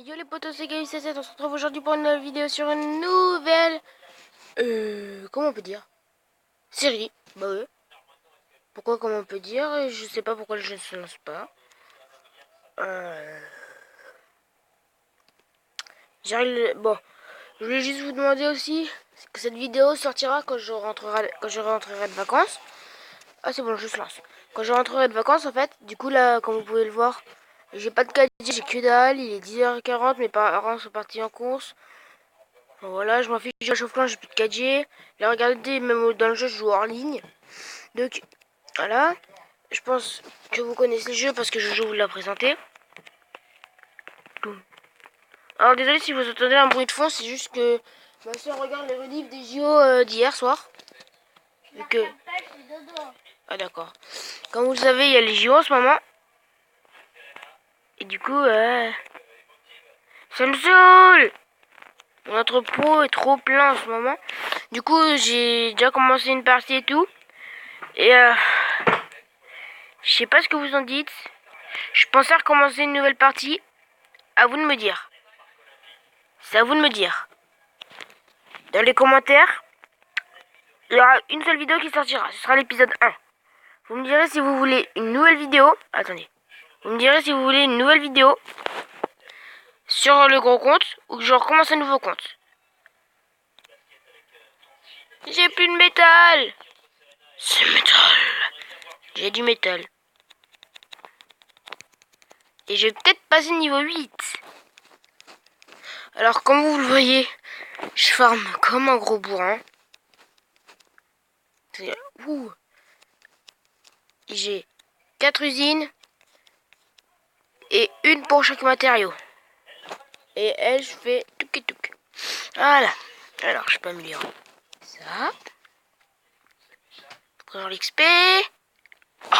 Yo les potos, c'est Gaï77, on se retrouve aujourd'hui pour une nouvelle vidéo sur une nouvelle... comment on peut dire? Série, bah ouais. Pourquoi, comment on peut dire? Je sais pas pourquoi je ne se lance pas. Bon, je voulais juste vous demander aussi que cette vidéo sortira quand je rentrerai de vacances. Ah c'est bon, je se lance. Quand je rentrerai de vacances en fait, du coup là, comme vous pouvez le voir, j'ai pas de caddie, j'ai que dalle, il est 10h40, mes parents sont partis en course. Voilà, je m'en fiche du chauffe-plan, j'ai plus de 4G. Là, regardez, même dans le jeu, je joue hors ligne. Donc, voilà. Je pense que vous connaissez le jeu parce que je joue vous l'a présenté. Alors, désolé si vous entendez un bruit de fond, c'est juste que ma soeur regarde les reliefs des JO d'hier soir. Vu que... Ah, d'accord. Comme vous le savez, il y a les JO en ce moment. Et du coup, ça me saoule! Mon entrepôt est trop plein en ce moment. Du coup, j'ai déjà commencé une partie et tout. Et je sais pas ce que vous en dites. Je pensais recommencer une nouvelle partie. À vous de me dire. C'est à vous de me dire. Dans les commentaires, il y aura une seule vidéo qui sortira. Ce sera l'épisode 1. Vous me direz si vous voulez une nouvelle vidéo. Attendez. Vous me direz si vous voulez une nouvelle vidéo sur le gros compte ou que je recommence un nouveau compte. J'ai plus de métal. C'est métal. J'ai du métal. Et je vais peut-être passer niveau 8. Alors comme vous le voyez, je farme comme un gros bourrin. Ouh. J'ai 4 usines et une pour chaque matériau. Et elle, je fais touc et touc. Voilà. Alors, je peux améliorer ça. Prendre l'XP. Oh.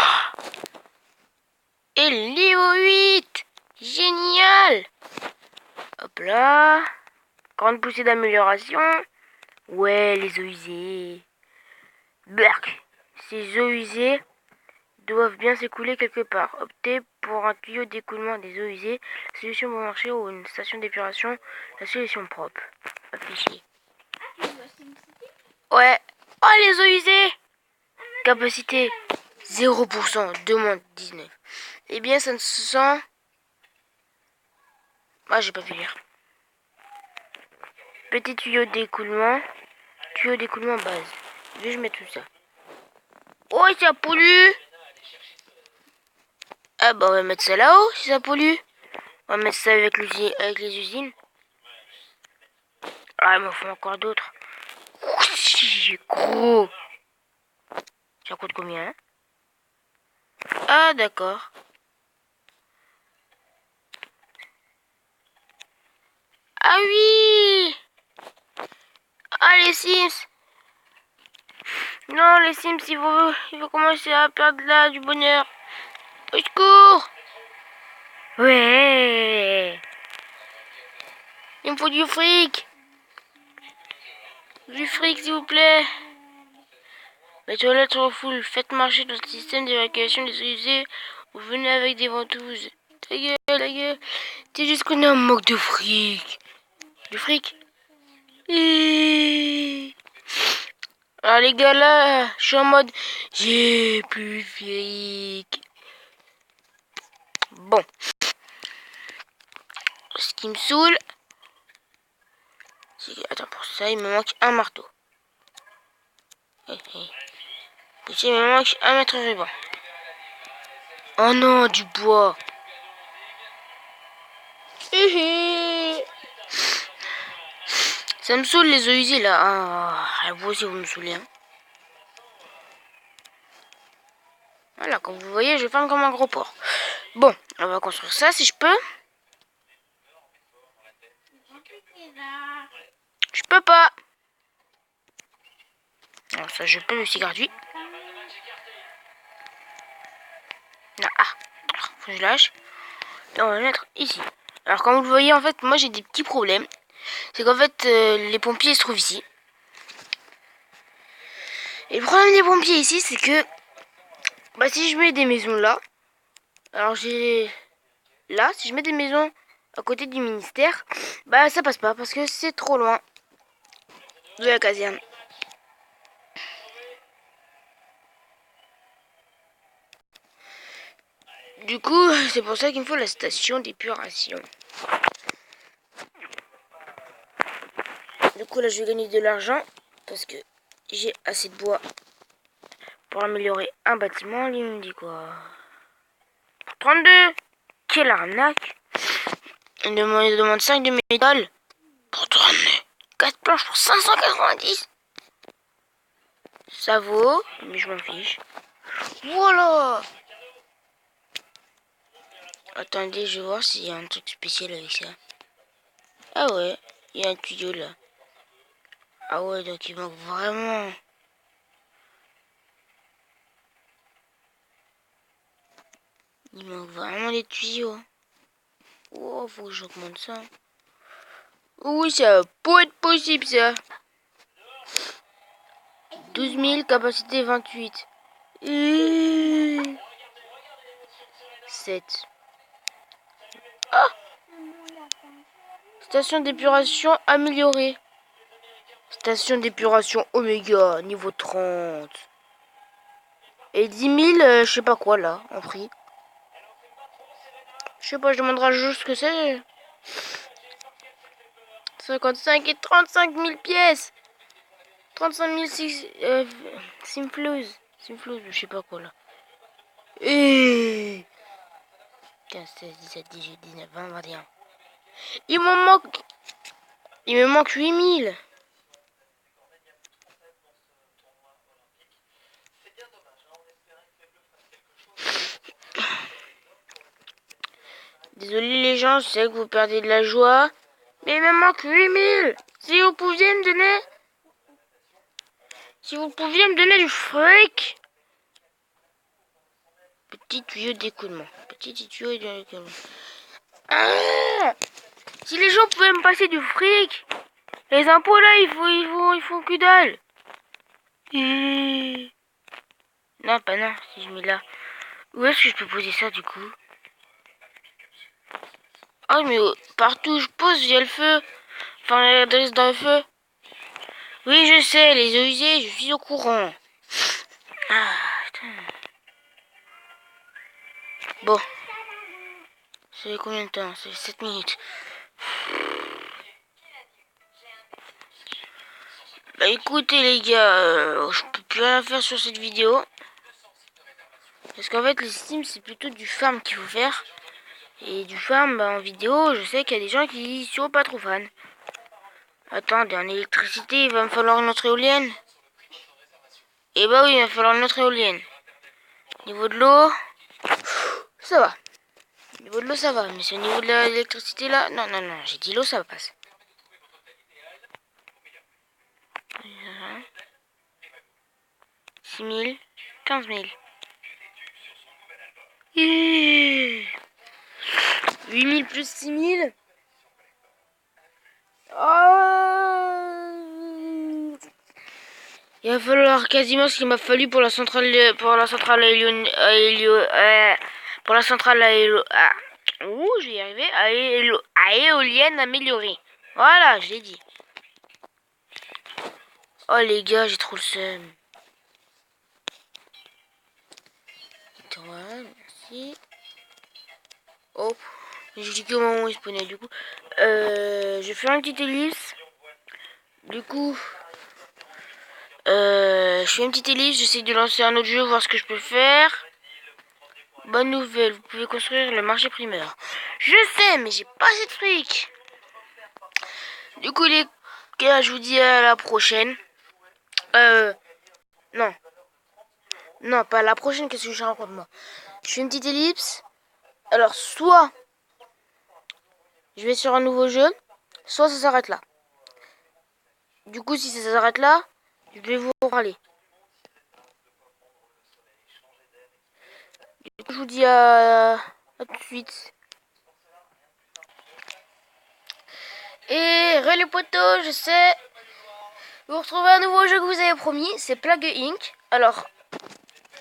Et le niveau 8. Génial. Hop là. Grande poussée d'amélioration. Ouais, les eaux usées. Berk. Ces eaux usées doivent bien s'écouler quelque part. Optez pour un tuyau d'écoulement des eaux usées, la solution bon marché ou une station d'épuration, la solution propre. Affiché. Ouais. Oh, les eaux usées. Capacité 0%, demande 19. Eh bien, ça ne se sent... Ah, j'ai pas pu lire. Petit tuyau d'écoulement base. Je mets tout ça. Oh, ça pollue. Ah bah on va mettre ça là-haut si ça pollue. On va mettre ça avec les usines. Ah, il m'en faut encore d'autres. Gros. Ça coûte combien? Ah, d'accord. Ah oui. Ah, les Sims. Non, les Sims, il faut commencer à perdre là du bonheur. Au secours. Ouais. Il me faut du fric. Du fric, s'il vous plaît. Les toilettes sont full. Faites marcher notre système d'évacuation des eaux usées. Vous venez avec des ventouses. Ta gueule, ta gueule. C'est juste qu'on a un manque de fric. Du fric. Alors les gars là, je suis en mode j'ai plus de fric. Bon. Ce qui me saoule, c'est que... Attends, pour ça, il me manque un marteau. Pour ça, il me manque un mètre ruban. Oh non, du bois. Ça me saoule les eaux usées là. Ah, vous aussi vous me saoulez. Hein. Voilà, comme vous voyez, je ferme comme un gros porc. Bon, on va construire ça si je peux. Je peux pas. Alors ça, je peux, le aussi gratuit. Non, alors, faut que je lâche. Et on va le mettre ici. Alors comme vous le voyez, en fait, moi j'ai des petits problèmes. C'est qu'en fait, les pompiers se trouvent ici. Et le problème des pompiers ici, c'est que... Bah si je mets des maisons là... Alors j'ai... Là, si je mets des maisons à côté du ministère, bah ça passe pas parce que c'est trop loin de la caserne. Du coup, c'est pour ça qu'il me faut la station d'épuration. Du coup, là, je vais gagner de l'argent parce que j'ai assez de bois pour améliorer un bâtiment. Il me dit quoi? 32. Quelle arnaque. Il demande 5 de métal pour 32. 4 planches pour 590. Ça vaut, mais je m'en fiche. Voilà. Attendez, je vais voir s'il y a un truc spécial avec ça. Ah ouais, il y a un tuyau là. Ah ouais, donc il manque vraiment. Il manque vraiment des tuyaux. Oh, faut que j'augmente ça. Oui, ça peut être possible ça. 12 000, capacité 28. 7. Ah! Station d'épuration améliorée. Station d'épuration Oméga, niveau 30. Et 10 000, je sais pas quoi là, en prix. Je sais pas, je demanderai juste ce que c'est. 55 et 35 000 pièces. 35 000 simflouz. Simflouz, je sais pas quoi là. Et 15, 16, 17, 18, 19, 20, 21. Il me manque 8 000. Désolé les gens, je sais que vous perdez de la joie. Mais il me manque 8 000. Si vous pouviez me donner... Si vous pouviez me donner du fric. Petit tuyau d'écoulement. Petit tuyau d'écoulement. Ah, si les gens pouvaient me passer du fric. Les impôts là, ils font que dalle. Non, pas non, si je mets là. Où est-ce que je peux poser ça du coup? Ah, mais partout où je pose, il y a le feu. Enfin, l'adresse dans le feu. Oui, je sais, les eaux usées, je suis au courant. Ah, putain. Bon. C'est combien de temps? C'est 7 minutes. Bah écoutez les gars, je peux plus rien faire sur cette vidéo. Parce qu'en fait, les Steam, c'est plutôt du farm qu'il faut faire. Et du farm, bah, en vidéo, je sais qu'il y a des gens qui sont pas trop fans. Attendez, en électricité, il va me falloir une autre éolienne. Et bah oui, il va falloir une autre éolienne. Niveau de l'eau, ça va. Niveau de l'eau, ça va. Mais c'est au niveau de l'électricité, là... Non, non, non, j'ai dit l'eau, ça passe. 6 000, 15 000. 8 000 plus 6 000. Oh, il va falloir quasiment ce qu'il m'a fallu pour la centrale pour la centrale je vais y arriver, à éolienne améliorée. Voilà, je l'ai dit. Oh les gars, j'ai trop le seum. Merci. Oh, je dis que au moment où il spawnait du coup. Je fais une petite ellipse. Du coup, je fais une petite ellipse, j'essaie de lancer un autre jeu, voir ce que je peux faire. Bonne nouvelle, vous pouvez construire le marché primeur. Je sais, mais j'ai pas assez de fric. Du coup, les gars, je vous dis à la prochaine. Non. Non, pas la prochaine, qu'est-ce que je raconte moi? Je fais une petite ellipse. Alors, soit je vais sur un nouveau jeu, soit ça s'arrête là. Du coup, si ça s'arrête là, je vais vous parler. Du coup, je vous dis à tout de suite. Et les potos, je sais, vous retrouvez un nouveau jeu que vous avez promis, c'est Plague Inc. Alors,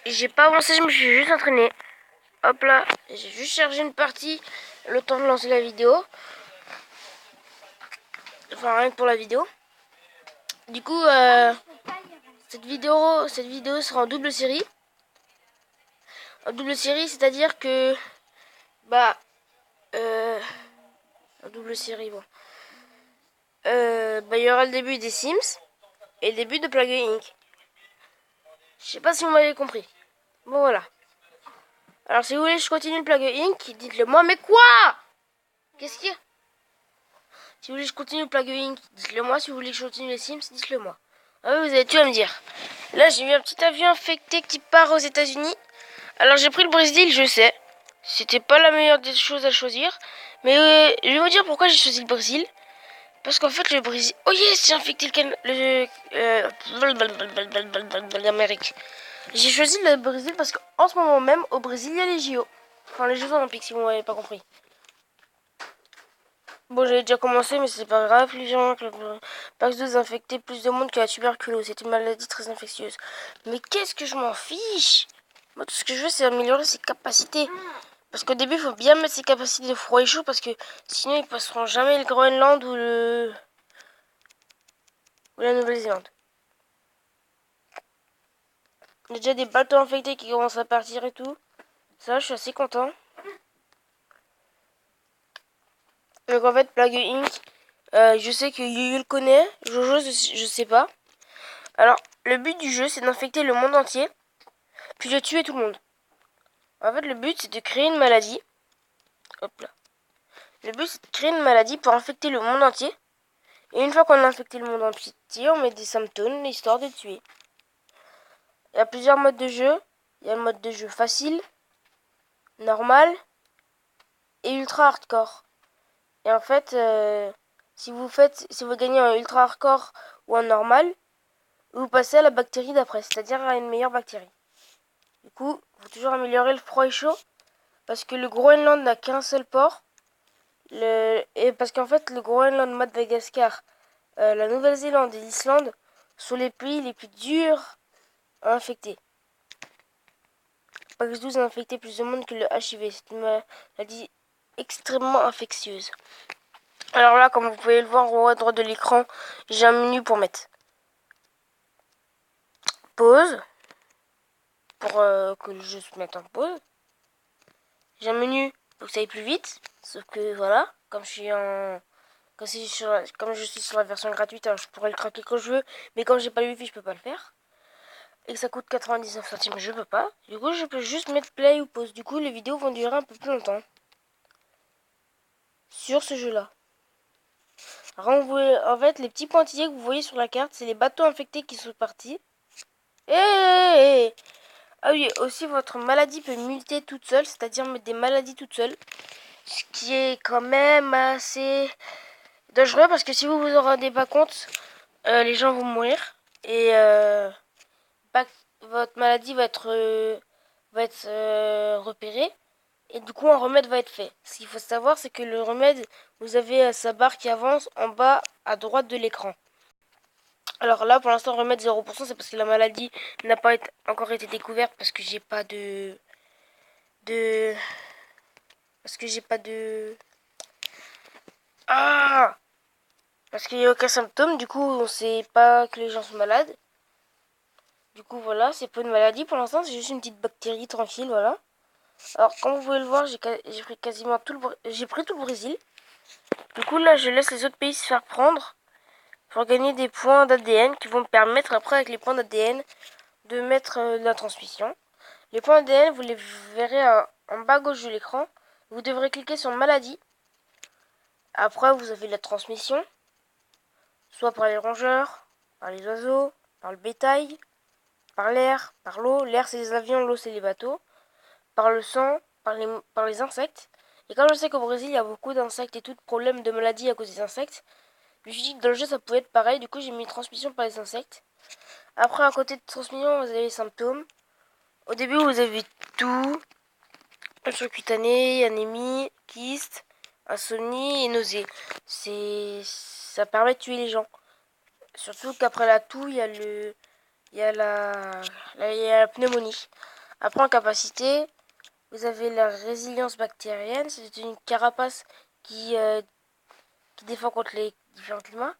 j'ai pas avancé, je me suis juste entraîné. Hop là, j'ai juste chargé une partie le temps de lancer la vidéo. Enfin, rien que pour la vidéo. Du coup, cette vidéo sera en double série. En double série, c'est-à-dire que... en double série, bon. Il y aura le début des Sims et le début de Plague Inc. Je sais pas si vous m'avez compris. Bon, voilà. Alors, si vous voulez que je continue le Plague Inc, dites-le moi. Mais quoi? Qu'est-ce qu'il y a? Si vous voulez que je continue le Plague Inc, dites-le moi. Si vous voulez que je continue les Sims, dites-le moi. Ah oui, vous avez tout à me dire. Là, j'ai vu un petit avion infecté qui part aux États-Unis. Alors, j'ai pris le Brésil, je sais. C'était pas la meilleure des choses à choisir. Mais je vais vous dire pourquoi j'ai choisi le Brésil. Parce qu'en fait, le Brésil... Oh yes, j'ai infecté l'Amérique. J'ai choisi le Brésil parce qu'en ce moment même, au Brésil, il y a les JO. Enfin, les Jeux Olympiques, si vous m'avez pas compris. Bon, j'avais déjà commencé, mais c'est pas grave. Les gens, Pax2 infecté plus de monde que la tuberculose. C'est une maladie très infectieuse. Mais qu'est-ce que je m'en fiche? Moi, tout ce que je veux, c'est améliorer ses capacités. Parce qu'au début, il faut bien mettre ses capacités de froid et chaud, parce que sinon, ils passeront jamais le Groenland ou la Nouvelle-Zélande. Il y a déjà des bateaux infectés qui commencent à partir et tout. Ça, je suis assez content. Donc en fait, Plague Inc, je sais que Yu le connaît. Jojo, je sais pas. Alors, le but du jeu, c'est d'infecter le monde entier, puis de tuer tout le monde. En fait, le but, c'est de créer une maladie. Hop là. Le but, c'est de créer une maladie pour infecter le monde entier. Et une fois qu'on a infecté le monde entier, on met des symptômes, histoire de tuer. Il y a plusieurs modes de jeu. Il y a le mode de jeu facile, normal et ultra hardcore. Et en fait, si vous gagnez en ultra hardcore ou en normal, vous passez à la bactérie d'après, c'est-à-dire à une meilleure bactérie. Du coup, il faut toujours améliorer le froid et chaud, parce que le Groenland n'a qu'un seul port. Et parce qu'en fait, le Groenland, Madagascar, la Nouvelle-Zélande et l'Islande sont les pays les plus durs à infecter. Pax12 a infecté plus de monde que le HIV. C'est une maladie extrêmement infectieuse. Alors là, comme vous pouvez le voir en haut à droite de l'écran, j'ai un menu pour mettre pause, pour que le jeu se mette en pause. J'ai un menu pour que ça aille plus vite, sauf que voilà, comme je suis sur la version gratuite, alors je pourrais le craquer quand je veux, mais quand j'ai pas le wifi, je peux pas le faire. Et que ça coûte 99 centimes, je peux pas. Du coup, je peux juste mettre play ou pause. Du coup, les vidéos vont durer un peu plus longtemps sur ce jeu-là. En fait, les petits pointillés que vous voyez sur la carte, c'est les bateaux infectés qui sont partis. Et ah oui, aussi votre maladie peut muter toute seule, c'est-à-dire mettre des maladies toutes seules. Ce qui est quand même assez dangereux parce que si vous vous en rendez pas compte, les gens vont mourir. Et votre maladie va être repérée. Et du coup, un remède va être fait. Ce qu'il faut savoir, c'est que le remède, vous avez sa barre qui avance en bas à droite de l'écran. Alors là, pour l'instant, remède 0%, c'est parce que la maladie n'a pas encore été découverte, parce que j'ai pas parce que j'ai pas de... Ah! Parce qu'il n'y a aucun symptôme, du coup, on sait pas que les gens sont malades. Du coup, voilà, c'est pas une maladie pour l'instant, c'est juste une petite bactérie tranquille, voilà. Alors, comme vous pouvez le voir, j'ai pris quasiment j'ai pris tout le Brésil. Du coup, là, je laisse les autres pays se faire prendre pour gagner des points d'ADN qui vont me permettre, après, avec les points d'ADN, de mettre la transmission. Les points ADN, vous les verrez en bas à gauche de l'écran. Vous devrez cliquer sur maladie. Après, vous avez la transmission, soit par les rongeurs, par les oiseaux, par le bétail, par l'air, par l'eau. L'air, c'est les avions, l'eau, c'est les bateaux. Par le sang, par les insectes. Et comme je sais qu'au Brésil, il y a beaucoup d'insectes et tout de problèmes de maladies à cause des insectes, je me suis dit que dans le jeu, ça pouvait être pareil. Du coup, j'ai mis transmission par les insectes. Après, à côté de transmission, vous avez les symptômes. Au début, vous avez tout. Infection cutanée, anémie, kyste, insomnie et nausée. Ça permet de tuer les gens. Surtout qu'après la toux, il y a la pneumonie. Après en capacité, Vous avez la résilience bactérienne, c'est une carapace qui défend contre les différents climats.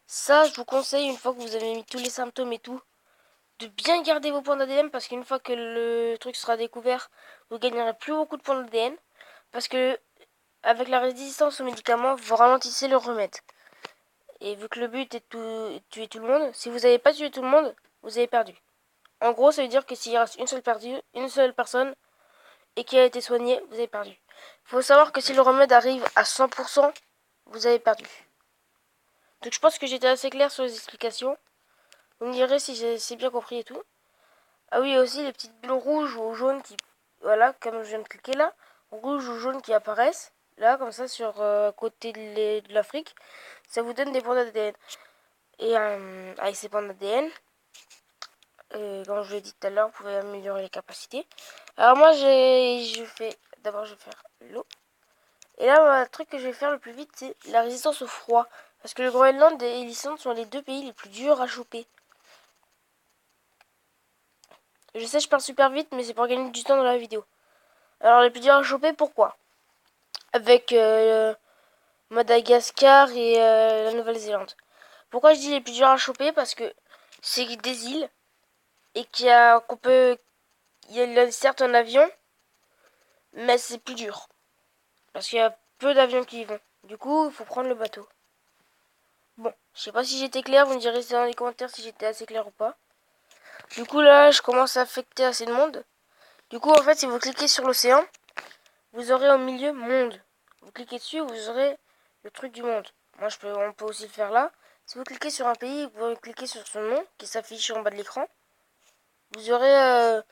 Ça, je vous conseille, une fois que vous avez mis tous les symptômes et tout, de bien garder vos points d'ADN parce qu'une fois que le truc sera découvert, vous gagnerez plus beaucoup de points d'ADN parce que avec la résistance aux médicaments, vous ralentissez le remède. Et vu que le but est de tuer tout le monde, si vous n'avez pas tué tout le monde, vous avez perdu. En gros, ça veut dire que s'il reste une seule personne et qui a été soignée, vous avez perdu. Il faut savoir que si le remède arrive à 100%, vous avez perdu. Donc je pense que j'étais assez clair sur les explications. Vous me direz si j'ai bien compris et tout. Ah oui, il y a aussi les petites bulles rouges ou jaunes qui... Voilà, comme je viens de cliquer là. Rouges ou jaunes qui apparaissent. Là, comme ça, sur côté de l'Afrique. Ça vous donne des points d'ADN. Et avec ces points d'ADN, comme je l'ai dit tout à l'heure, vous pouvez améliorer les capacités. Alors moi, d'abord, je vais faire l'eau. Et là, le truc que je vais faire le plus vite, c'est la résistance au froid. Parce que le Groenland et l'Islande sont les deux pays les plus durs à choper. Je sais, je parle super vite, mais c'est pour gagner du temps dans la vidéo. Alors, les plus durs à choper, pourquoi? Avec Madagascar et la Nouvelle-Zélande. Pourquoi je dis les plus durs à choper? Parce que c'est des îles et qu'on peut... Il y a certes un avion, mais c'est plus dur. Parce qu'il y a peu d'avions qui y vont. Du coup, il faut prendre le bateau. Bon, je sais pas si j'étais clair, vous me direz dans les commentaires si j'étais assez clair ou pas. Du coup, là, je commence à affecter assez de monde. Du coup, en fait, si vous cliquez sur l'océan, vous aurez au milieu monde. Vous cliquez dessus, vous aurez le truc du monde. On peut aussi le faire là. Si vous cliquez sur un pays, vous cliquez sur son nom qui s'affiche en bas de l'écran. Vous aurez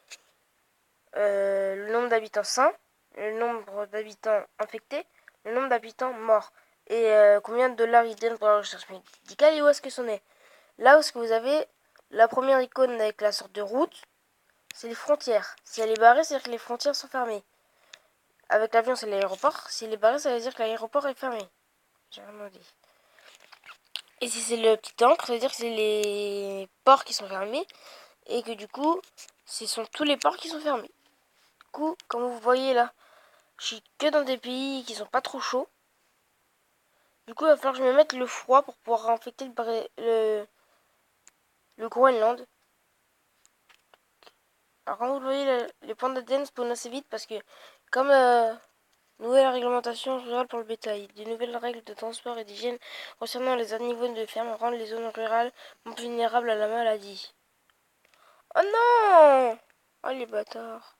le nombre d'habitants sains, le nombre d'habitants infectés, le nombre d'habitants morts. Et combien de dollars ils donnent pour la recherche médicale et où est-ce que c'en est. Là où est-ce que vous avez la première icône avec la sorte de route, c'est les frontières. Si elle est barrée, c'est-à-dire que les frontières sont fermées. Avec l'avion, c'est l'aéroport. S'il est barré, ça veut dire que l'aéroport est fermé. J'ai rien dit. Et si c'est le petit encre, ça veut dire que c'est les ports qui sont fermés. Et que du coup, ce sont tous les ports qui sont fermés. Du coup, comme vous voyez là, je suis que dans des pays qui sont pas trop chauds. Du coup, il va falloir que je me mette le froid pour pouvoir infecter le Groenland. Alors, comme vous le voyez, les points d'ADN spawnent assez vite parce que, comme nouvelle réglementation rurale pour le bétail, de nouvelles règles de transport et d'hygiène concernant les animaux de ferme rendent les zones rurales plus vulnérables à la maladie. Oh non! Oh les bâtards.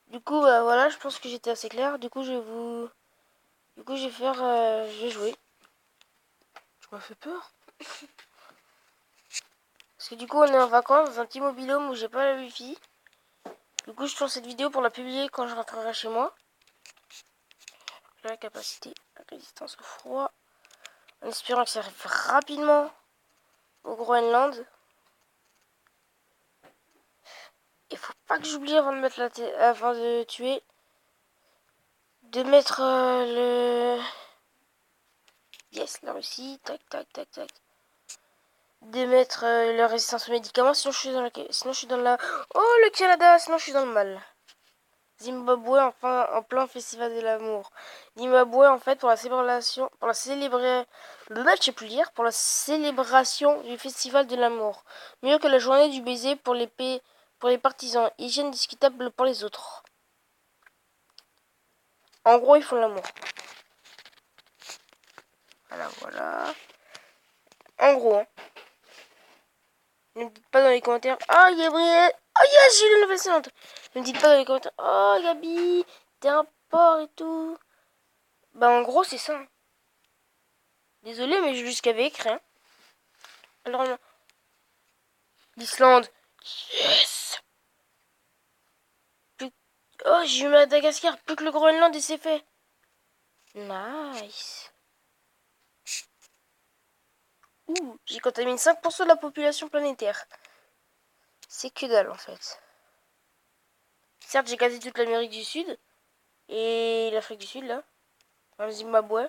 Du coup, bah, voilà, je pense que j'étais assez clair. Du coup, je vais faire... je vais jouer. Tu m'as fait peur. Parce que du coup, on est en vacances dans un petit mobil-home où j'ai pas la wifi. Du coup, je tourne cette vidéo pour la publier quand je rentrerai chez moi. La capacité, la résistance au froid. En espérant que ça arrive rapidement au Groenland. Il faut pas que j'oublie avant de mettre avant de tuer. De mettre le... Yes, la Russie. Tac, tac, tac, tac. De mettre la résistance aux médicaments, sinon je suis dans la... Oh, le Canada, sinon je suis dans le mal. Zimbabwe, enfin, en plein festival de l'amour. Zimbabwe, en fait, pour la célébration... Pour la célébrer... Le match, je sais plus lire. Pour la célébration du festival de l'amour. Mieux que la journée du baiser pour pour les partisans. Hygiène discutable pour les autres. En gros, ils font l'amour. Voilà, voilà. En gros, hein. Ne me dites pas dans les commentaires. Oh, Gabriel. Oh, yes, j'ai eu la nouvelle séance. Ne me dites pas dans les commentaires. Oh, Gabi, t'es un porc et tout. Bah, en gros, c'est ça. Hein. Désolé, mais j'ai juste qu'avait écrit. Hein. Alors, l'Islande. Yes. Oh, j'ai eu Madagascar. Plus que le Groenland et c'est fait. Nice. Ouh, j'ai contaminé 5% de la population planétaire. C'est que dalle, en fait. Certes, j'ai quasi toute l'Amérique du Sud. Et l'Afrique du Sud, là. Dans le Zimbabwe.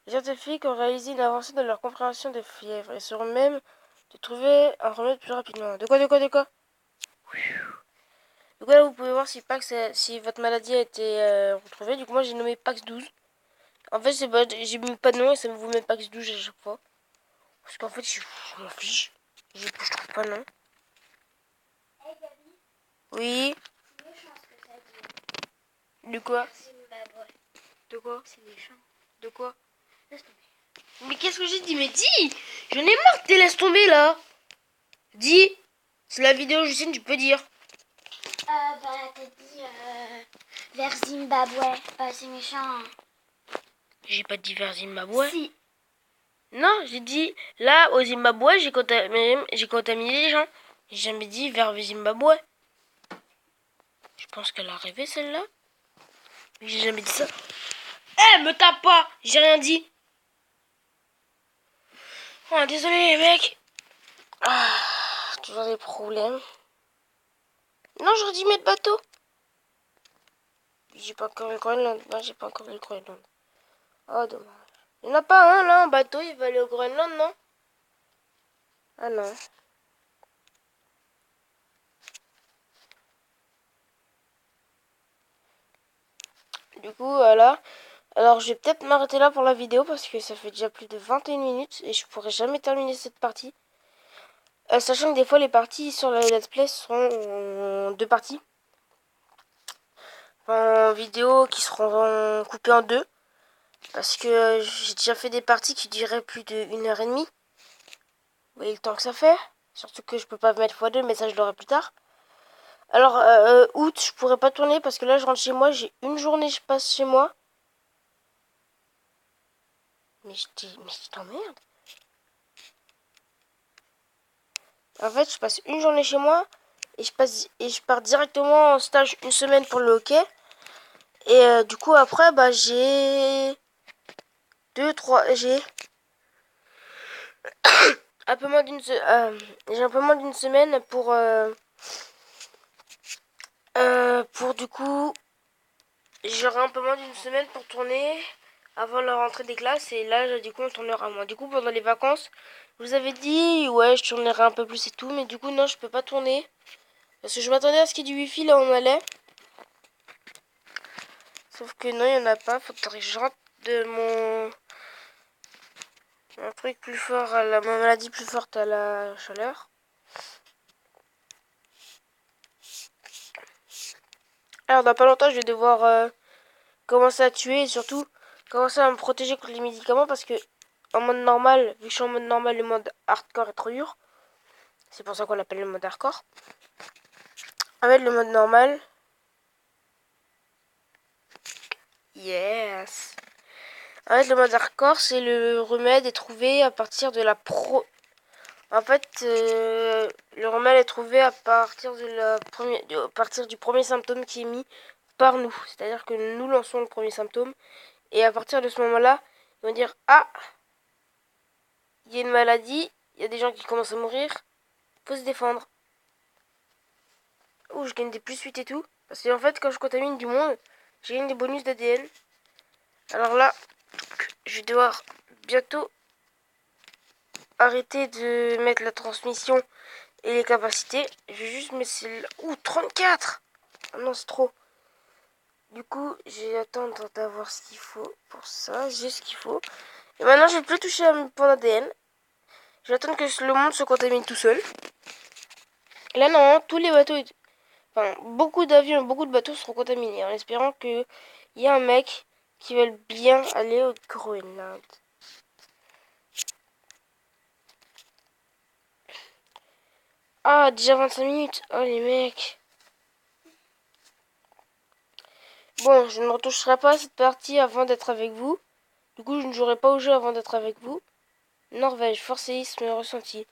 Les scientifiques ont réalisé une avancée dans leur compréhension des fièvres et seront même de trouver un remède plus rapidement. De quoi? Donc là, vous pouvez voir si votre maladie a été retrouvée. Du coup, moi, j'ai nommé Pax 12. En fait, j'ai mis pas de nom et ça vous met Pax 12 à chaque fois. Parce qu'en fait, je m'en fiche. Je trouve pas de nom. Hey Gabi, Oui. c'est méchant ce que t'as dit. De quoi? Zimbabwe. De quoi? C'est méchant. De quoi? Laisse tomber. Mais qu'est-ce que j'ai dit? Mais dis! J'en ai marre que t'es laisse tomber là! Dis! C'est la vidéo, Justine, tu peux dire. Bah t'as dit vers Zimbabwe. C'est méchant. J'ai pas dit vers Zimbabwe. Si. Non, j'ai dit là au Zimbabwe, j'ai contaminé les gens. J'ai jamais dit vers Zimbabwe. Je pense qu'elle a rêvé celle-là. Mais j'ai jamais dit ça. Eh, me tape pas! J'ai rien dit. Oh, désolé les mecs. Ah, toujours des problèmes. Non, j'aurais dû mettre bateau. J'ai pas encore le Groenland. Non, j'ai pas encore le Groenland. Oh, dommage. Il n'y en a pas un là en bateau, il va aller au Groenland, non? Ah non. Du coup, voilà. Alors, je vais peut-être m'arrêter là pour la vidéo parce que ça fait déjà plus de 21 minutes et je pourrais jamais terminer cette partie. Sachant que des fois, les parties sur la Let's Play seront en deux parties. En vidéo qui seront coupées en deux. Parce que j'ai déjà fait des parties qui duraient plus d'une heure et demie. Vous voyez le temps que ça fait? Surtout que je peux pas mettre x2, mais ça je l'aurai plus tard. Alors, août, je pourrais pas tourner parce que là je rentre chez moi, j'ai une journée, je passe chez moi. Mais je t'emmerde. En fait, je passe une journée chez moi et je pars directement en stage une semaine pour le hockey. Et du coup après, bah j'ai j'ai un peu moins j'ai un peu moins d'une semaine pour du coup j'aurai un peu moins d'une semaine pour tourner avant la rentrée des classes et là du coup on tournera moins. Du coup pendant les vacances, je vous avais dit ouais je tournerai un peu plus et tout, mais du coup non je peux pas tourner parce que je m'attendais à ce qu'il y ait du wifi là où on allait. Sauf que non il y en a pas, faudrait que je rentre de mon truc plus fort à ma maladie plus forte à la chaleur. Alors dans pas longtemps je vais devoir commencer à tuer et surtout commencer à me protéger contre les médicaments parce que en mode normal, vu que je suis en mode normal, le mode hardcore est trop dur. C'est pour ça qu'on l'appelle le mode hardcore. Avec le mode normal. Yes. Avec le mode hardcore, c'est le remède est trouvé à partir de la pro. En fait, le remède est trouvé à partir à partir du premier symptôme qui est mis par nous. C'est-à-dire que nous lançons le premier symptôme et à partir de ce moment-là, ils vont dire ah, il y a une maladie, il y a des gens qui commencent à mourir, faut se défendre. Ouh, je gagne des plus 8 et tout. Parce qu'en fait, quand je contamine du monde, j'ai gagne des bonus d'ADN. Alors là, je vais devoir bientôt arrêter de mettre la transmission et les capacités. Je vais juste mettre celle-là. Ouh, 34! Oh non, c'est trop. Du coup, je vais attendre d'avoir ce qu'il faut pour ça. J'ai ce qu'il faut. Et maintenant, je vais plus toucher à mon ADN. Je vais attendre que le monde se contamine tout seul. Et là, non, tous les bateaux... Enfin, beaucoup d'avions et beaucoup de bateaux seront contaminés en espérant qu'il y ait un mec qui veulent bien aller au Groenland. Ah, déjà 25 minutes. Oh, les mecs. Bon, je ne retoucherai pas cette partie avant d'être avec vous. Du coup, je ne jouerai pas au jeu avant d'être avec vous. Norvège, fort séisme ressenti.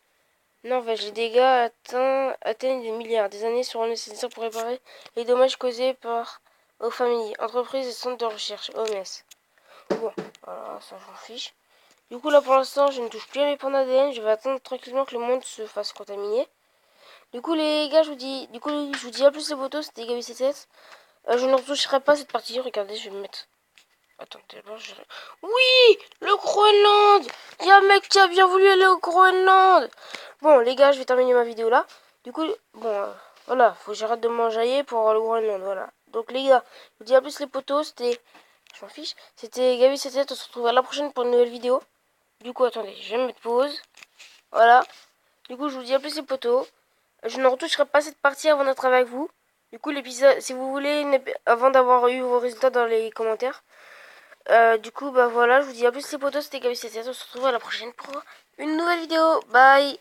Norvège, les dégâts atteignent des milliards. Des années seront nécessaires pour réparer les dommages causés aux familles, entreprises et centres de recherche. OMS. Bon, voilà, ça j'en fiche. Du coup, là pour l'instant, je ne touche plus à mes points d'ADN. Je vais attendre tranquillement que le monde se fasse contaminer. Du coup, les gars, je vous dis à plus les motos. C'était Gabi CCS. Je ne retoucherai pas cette partie. Regardez, je vais me mettre. Attends, d'abord, oui, le Groenland. Il y a un mec qui a bien voulu aller au Groenland. Bon, les gars, je vais terminer ma vidéo là. Du coup, bon, Voilà, faut que j'arrête de m'enjailler pour avoir le Groenland, voilà. Donc les gars, je vous dis à plus les potos, c'était... Je m'en fiche. C'était Gabi 77, on se retrouve à la prochaine pour une nouvelle vidéo. Du coup, attendez, je vais me mettre pause. Voilà. Du coup, je vous dis à plus les potos. Je ne retoucherai pas cette partie avant d'être avec vous. Du coup, l'épisode, si vous voulez, avant d'avoir eu vos résultats dans les commentaires. Du coup, bah voilà, je vous dis à plus les potos, c'était Gabi 77, on se retrouve à la prochaine pour une nouvelle vidéo. Bye.